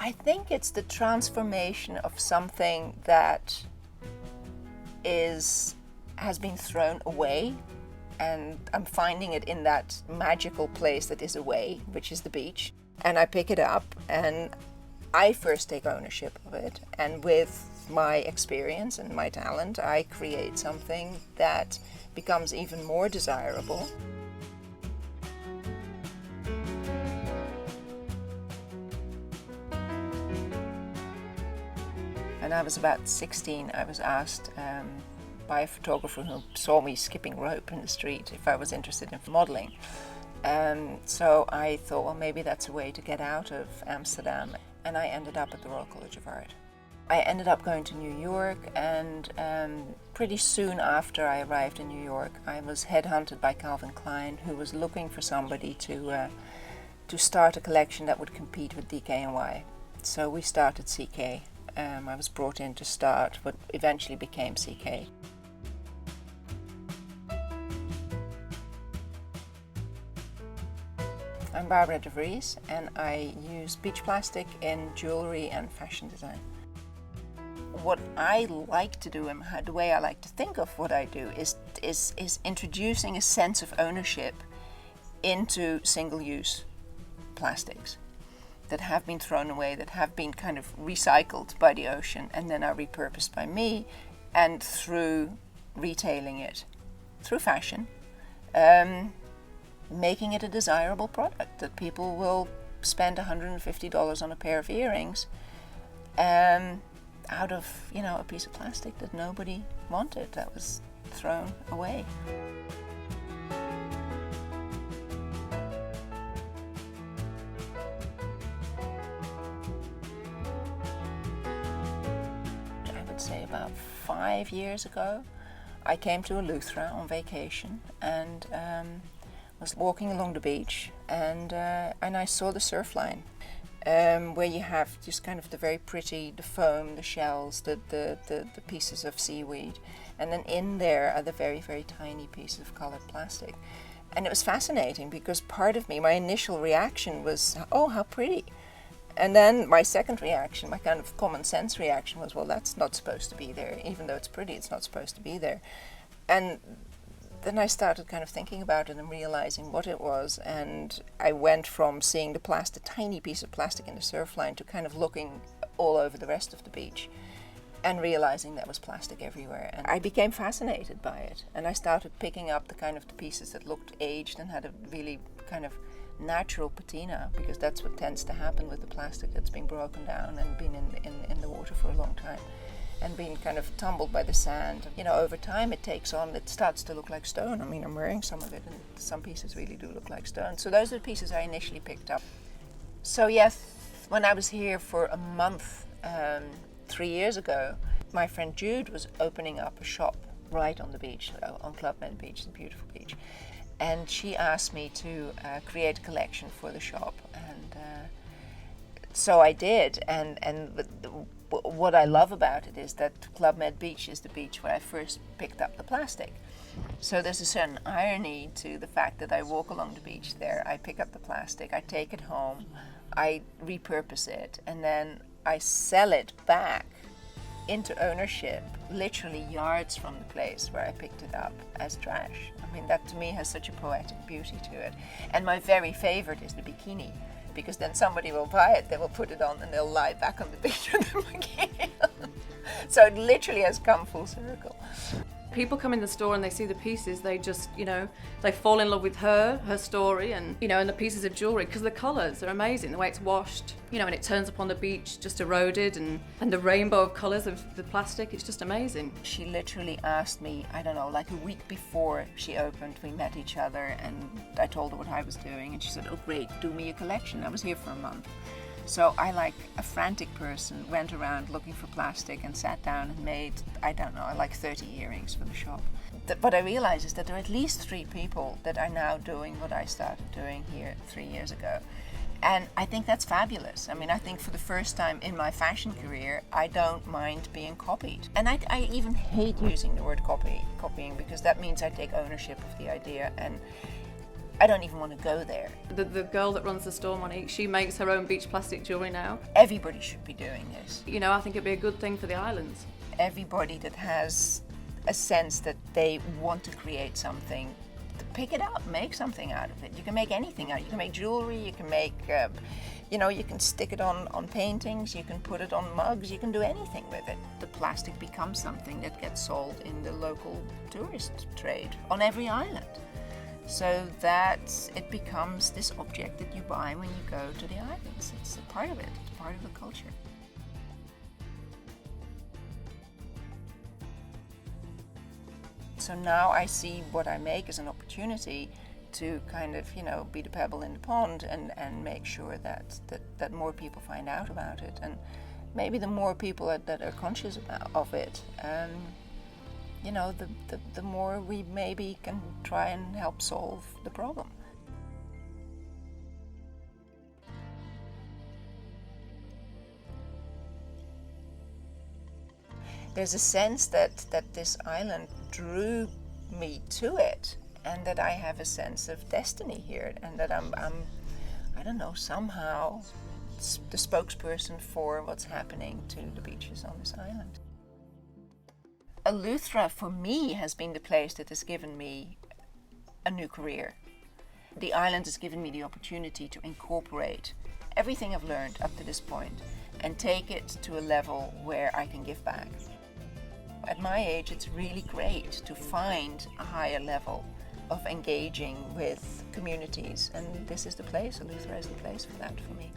I think it's the transformation of something that has been thrown away, and I'm finding it in that magical place that is away, which is the beach. And I pick it up and I first take ownership of it, and with my experience and my talent, I create something that becomes even more desirable. When I was about 16, I was asked by a photographer who saw me skipping rope in the street if I was interested in modeling. So I thought, well, maybe that's a way to get out of Amsterdam. And I ended up at the Royal College of Art. I ended up going to New York, and pretty soon after I arrived in New York, I was headhunted by Calvin Klein, who was looking for somebody to start a collection that would compete with DKNY. So we started CK. I was brought in to start what eventually became CK. I'm Barbara de Vries, and I use beach plastic in jewelry and fashion design. What I like to do, and the way I like to think of what I do, is introducing a sense of ownership into single-use plastics that have been thrown away, that have been kind of recycled by the ocean and then are repurposed by me, and through retailing it, through fashion, making it a desirable product that people will spend $150 on a pair of earrings out of, a piece of plastic that nobody wanted, that was thrown away. Say about 5 years ago, I came to Eleuthera on vacation and was walking along the beach, and I saw the surf line, where you have just kind of the very pretty, the foam, the shells, the pieces of seaweed, and then in there are the very, very tiny pieces of colored plastic. And it was fascinating because part of me, my initial reaction was, oh, how pretty. And then my second reaction, my kind of common sense reaction was, well, that's not supposed to be there. Even though it's pretty, it's not supposed to be there. And then I started kind of thinking about it and realizing what it was. And I went from seeing the tiny piece of plastic in the surf line to kind of looking all over the rest of the beach and realizing there was plastic everywhere. And I became fascinated by it. And I started picking up the pieces that looked aged and had a really kind of natural patina, because that's what tends to happen with the plastic that's been broken down and been in the water for a long time and been kind of tumbled by the sand. Over time it starts to look like stone. I mean, I'm wearing some of it and some pieces really do look like stone. So those are the pieces I initially picked up. So yes, when I was here for a month 3 years ago, my friend Jude was opening up a shop right on the beach, on Club Med Beach, the beautiful beach. And she asked me to create a collection for the shop, and so I did. And what I love about it is that Club Med Beach is the beach where I first picked up the plastic. So there's a certain irony to the fact that I walk along the beach there, I pick up the plastic, I take it home, I repurpose it, and then I sell it back into ownership, literally yards from the place where I picked it up, as trash. I mean, that to me has such a poetic beauty to it. And my very favorite is the bikini, because then somebody will buy it, they will put it on, and they'll lie back on the beach with the bikini on. So it literally has come full circle. People come in the store and they see the pieces, they just, they fall in love with her story, and, and the pieces of jewellery, because the colours are amazing, the way it's washed, and it turns up on the beach just eroded, and the rainbow of colours of the plastic, it's just amazing. She literally asked me, I don't know, like a week before she opened, we met each other, and I told her what I was doing, and she said, oh great, do me a collection. I was here for a month. So I, like a frantic person, went around looking for plastic and sat down and made, 30 earrings for the shop. What I realized is that there are at least 3 people that are now doing what I started doing here 3 years ago. And I think that's fabulous. I mean, I think for the first time in my fashion career, I don't mind being copied. And I even hate using the word copying, because that means I take ownership of the idea. And I don't even want to go there. The girl that runs the store, Monique, she makes her own beach plastic jewellery now. Everybody should be doing this. You know, I think it'd be a good thing for the islands. Everybody that has a sense that they want to create something, to pick it up, make something out of it. You can make anything out of it. You can make jewelry, you can make, you can stick it on paintings, you can put it on mugs, you can do anything with it. The plastic becomes something that gets sold in the local tourist trade on every island. So that it becomes this object that you buy when you go to the islands. It's a part of it, it's part of the culture. So now I see what I make as an opportunity to kind of, be the pebble in the pond and make sure that more people find out about it. And maybe the more people that are conscious of it, the more we maybe can try and help solve the problem. There's a sense that this island drew me to it, and that I have a sense of destiny here, and that I'm I don't know, somehow the spokesperson for what's happening to the beaches on this island. Eleuthera, for me, has been the place that has given me a new career. The island has given me the opportunity to incorporate everything I've learned up to this point and take it to a level where I can give back. At my age, it's really great to find a higher level of engaging with communities, and this is the place. Eleuthera is the place for that for me.